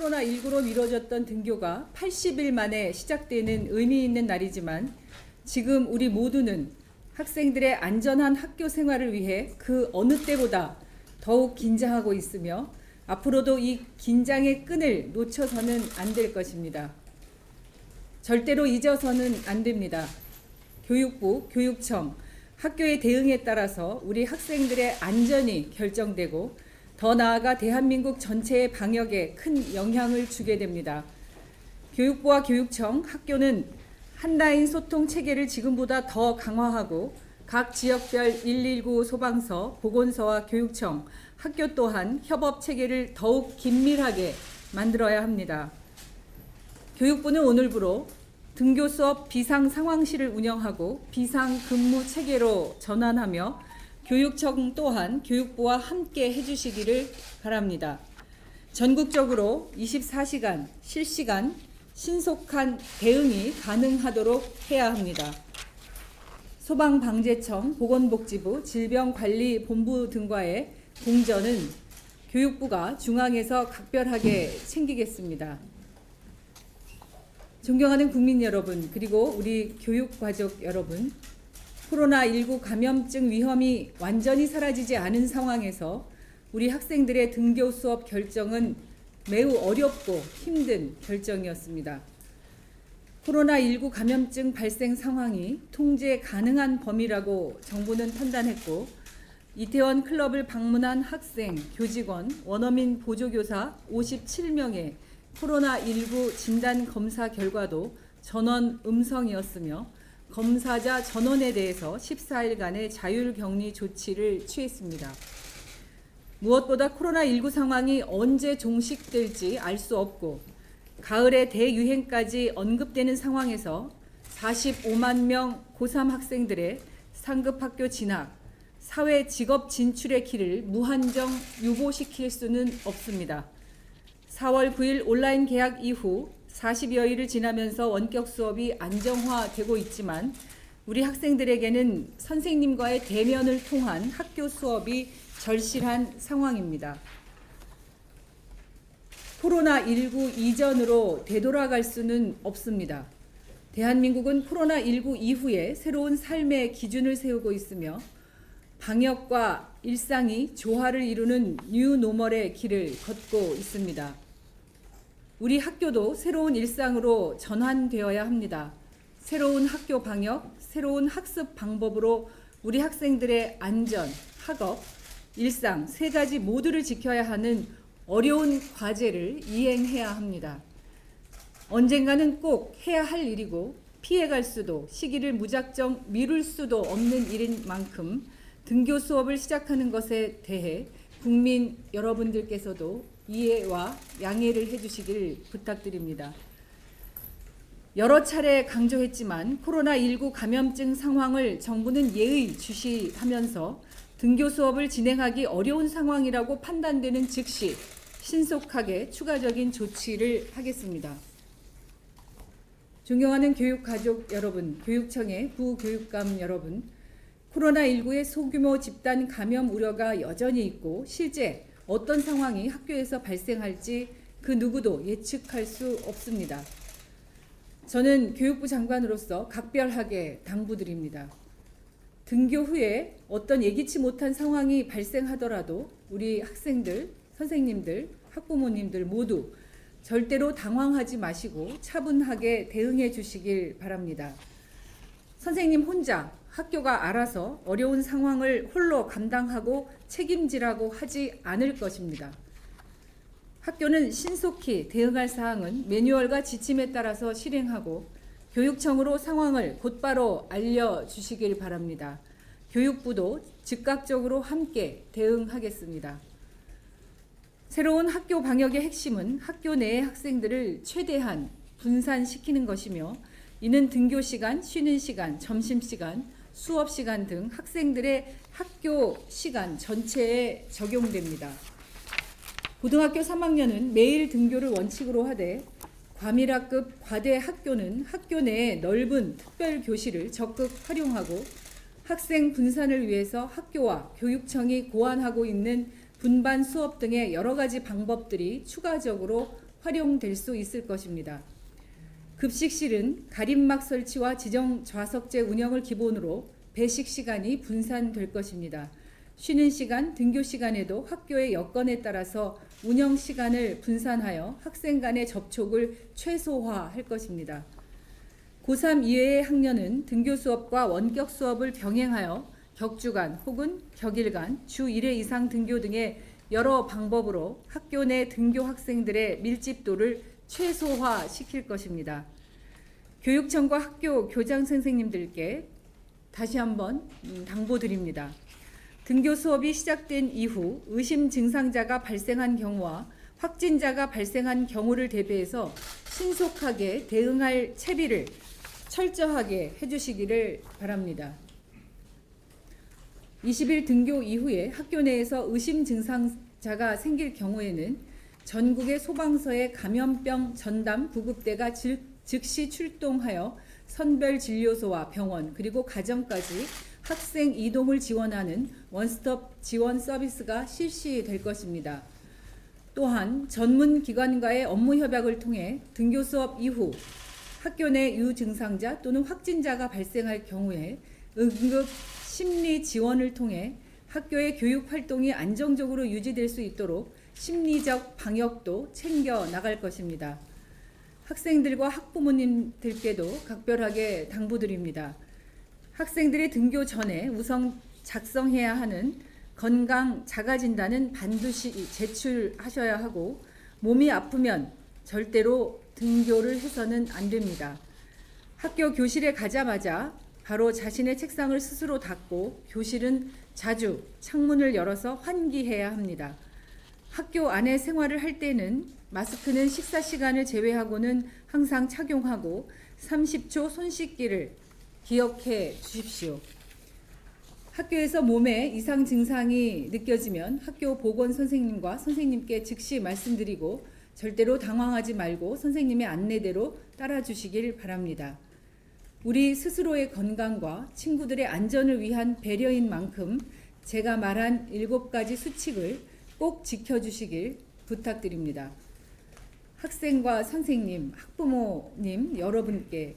코로나19로 미뤄졌던 등교가 80일 만에 시작되는 의미 있는 날이지만 지금 우리 모두는 학생들의 안전한 학교 생활을 위해 그 어느 때보다 더욱 긴장하고 있으며 앞으로도 이 긴장의 끈을 놓쳐서는 안 될 것입니다. 절대로 잊어서는 안 됩니다. 교육부, 교육청, 학교의 대응에 따라서 우리 학생들의 안전이 결정되고 더 나아가 대한민국 전체의 방역에 큰 영향을 주게 됩니다. 교육부와 교육청, 학교는 한라인 소통 체계를 지금보다 더 강화하고 각 지역별 119 소방서, 보건소와 교육청, 학교 또한 협업 체계를 더욱 긴밀하게 만들어야 합니다. 교육부는 오늘부로 등교 수업 비상 상황실을 운영하고 비상 근무 체계로 전환하며 교육청 또한 교육부와 함께 해주시기를 바랍니다. 전국적으로 24시간 실시간 신속한 대응이 가능하도록 해야 합니다. 소방방재청, 보건복지부, 질병관리본부 등과의 공전은 교육부가 중앙에서 각별하게 챙기겠습니다. 존경하는 국민 여러분, 그리고 우리 교육가족 여러분, 코로나19 감염증 위험이 완전히 사라지지 않은 상황에서 우리 학생들의 등교 수업 결정은 매우 어렵고 힘든 결정이었습니다. 코로나19 감염증 발생 상황이 통제 가능한 범위라고 정부는 판단했고 이태원 클럽을 방문한 학생, 교직원, 원어민 보조교사 57명의 코로나19 진단 검사 결과도 전원 음성이었으며 검사자 전원에 대해서 14일간의 자율격리 조치를 취했습니다. 무엇보다 코로나19 상황이 언제 종식될지 알 수 없고 가을의 대유행까지 언급되는 상황에서 45만 명 고3 학생들의 상급학교 진학, 사회 직업 진출의 길을 무한정 유보시킬 수는 없습니다. 4월 9일 온라인 개학 이후 40여일을 지나면서 원격 수업이 안정화되고 있지만 우리 학생들에게는 선생님과의 대면을 통한 학교 수업이 절실한 상황입니다. 코로나19 이전으로 되돌아갈 수는 없습니다. 대한민국은 코로나19 이후에 새로운 삶의 기준을 세우고 있으며 방역과 일상이 조화를 이루는 뉴노멀의 길을 걷고 있습니다. 우리 학교도 새로운 일상으로 전환되어야 합니다. 새로운 학교 방역, 새로운 학습 방법으로 우리 학생들의 안전, 학업, 일상 세 가지 모두를 지켜야 하는 어려운 과제를 이행해야 합니다. 언젠가는 꼭 해야 할 일이고 피해갈 수도 시기를 무작정 미룰 수도 없는 일인 만큼 등교 수업을 시작하는 것에 대해 국민 여러분들께서도 이해와 양해를 해주시길 부탁드립니다. 여러 차례 강조했지만 코로나19 감염증 상황을 정부는 예의주시하면서 등교 수업을 진행하기 어려운 상황이라고 판단되는 즉시 신속하게 추가적인 조치를 하겠습니다. 존경하는 교육가족 여러분, 교육청의 부교육감 여러분, 코로나19의 소규모 집단 감염 우려가 여전히 있고 실제 어떤 상황이 학교에서 발생할지 그 누구도 예측할 수 없습니다. 저는 교육부 장관으로서 각별하게 당부드립니다. 등교 후에 어떤 예기치 못한 상황이 발생하더라도 우리 학생들, 선생님들, 학부모님들 모두 절대로 당황하지 마시고 차분하게 대응해 주시길 바랍니다. 선생님 혼자 학교가 알아서 어려운 상황을 홀로 감당하고 책임지라고 하지 않을 것입니다. 학교는 신속히 대응할 사항은 매뉴얼과 지침에 따라서 실행하고 교육청으로 상황을 곧바로 알려주시길 바랍니다. 교육부도 즉각적으로 함께 대응하겠습니다. 새로운 학교 방역의 핵심은 학교 내의 학생들을 최대한 분산시키는 것이며 이는 등교 시간, 쉬는 시간, 점심시간, 수업 시간 등 학생들의 학교 시간 전체에 적용됩니다. 고등학교 3학년은 매일 등교를 원칙으로 하되 과밀학급 과대 학교는 학교 내에 넓은 특별 교실을 적극 활용하고 학생 분산을 위해서 학교와 교육청이 고안하고 있는 분반 수업 등의 여러 가지 방법들이 추가적으로 활용될 수 있을 것입니다. 급식실은 가림막 설치와 지정 좌석제 운영을 기본으로 배식 시간이 분산될 것입니다. 쉬는 시간, 등교 시간에도 학교의 여건에 따라서 운영 시간을 분산하여 학생 간의 접촉을 최소화할 것입니다. 고3 이외의 학년은 등교 수업과 원격 수업을 병행하여 격주간 혹은 격일간, 주 1회 이상 등교 등의 여러 방법으로 학교 내 등교 학생들의 밀집도를 최소화시킬 것입니다. 교육청과 학교 교장 선생님들께 다시 한번 당부드립니다. 등교 수업이 시작된 이후 의심 증상자가 발생한 경우와 확진자가 발생한 경우를 대비해서 신속하게 대응할 채비를 철저하게 해주시기를 바랍니다. 20일 등교 이후에 학교 내에서 의심 증상자가 생길 경우에는 전국의 소방서의 감염병 전담 구급대가 즉시 출동하여 선별진료소와 병원 그리고 가정까지 학생 이동을 지원하는 원스톱 지원 서비스가 실시될 것입니다. 또한 전문 기관과의 업무 협약을 통해 등교 수업 이후 학교 내 유증상자 또는 확진자가 발생할 경우에 응급 심리 지원을 통해 학교의 교육 활동이 안정적으로 유지될 수 있도록 심리적 방역도 챙겨 나갈 것입니다. 학생들과 학부모님들께도 각별하게 당부드립니다. 학생들의 등교 전에 우선 작성해야 하는 건강 자가진단은 반드시 제출하셔야 하고 몸이 아프면 절대로 등교를 해서는 안 됩니다. 학교 교실에 가자마자 바로 자신의 책상을 스스로 닫고 교실은 자주 창문을 열어서 환기해야 합니다. 학교 안에 생활을 할 때는 마스크는 식사 시간을 제외하고는 항상 착용하고 30초 손 씻기를 기억해 주십시오. 학교에서 몸에 이상 증상이 느껴지면 학교 보건 선생님과 선생님께 즉시 말씀드리고 절대로 당황하지 말고 선생님의 안내대로 따라주시길 바랍니다. 우리 스스로의 건강과 친구들의 안전을 위한 배려인 만큼 제가 말한 7가지 수칙을 꼭 지켜주시길 부탁드립니다. 학생과 선생님, 학부모님 여러분께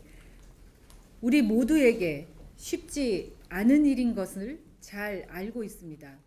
우리 모두에게 쉽지 않은 일인 것을 잘 알고 있습니다.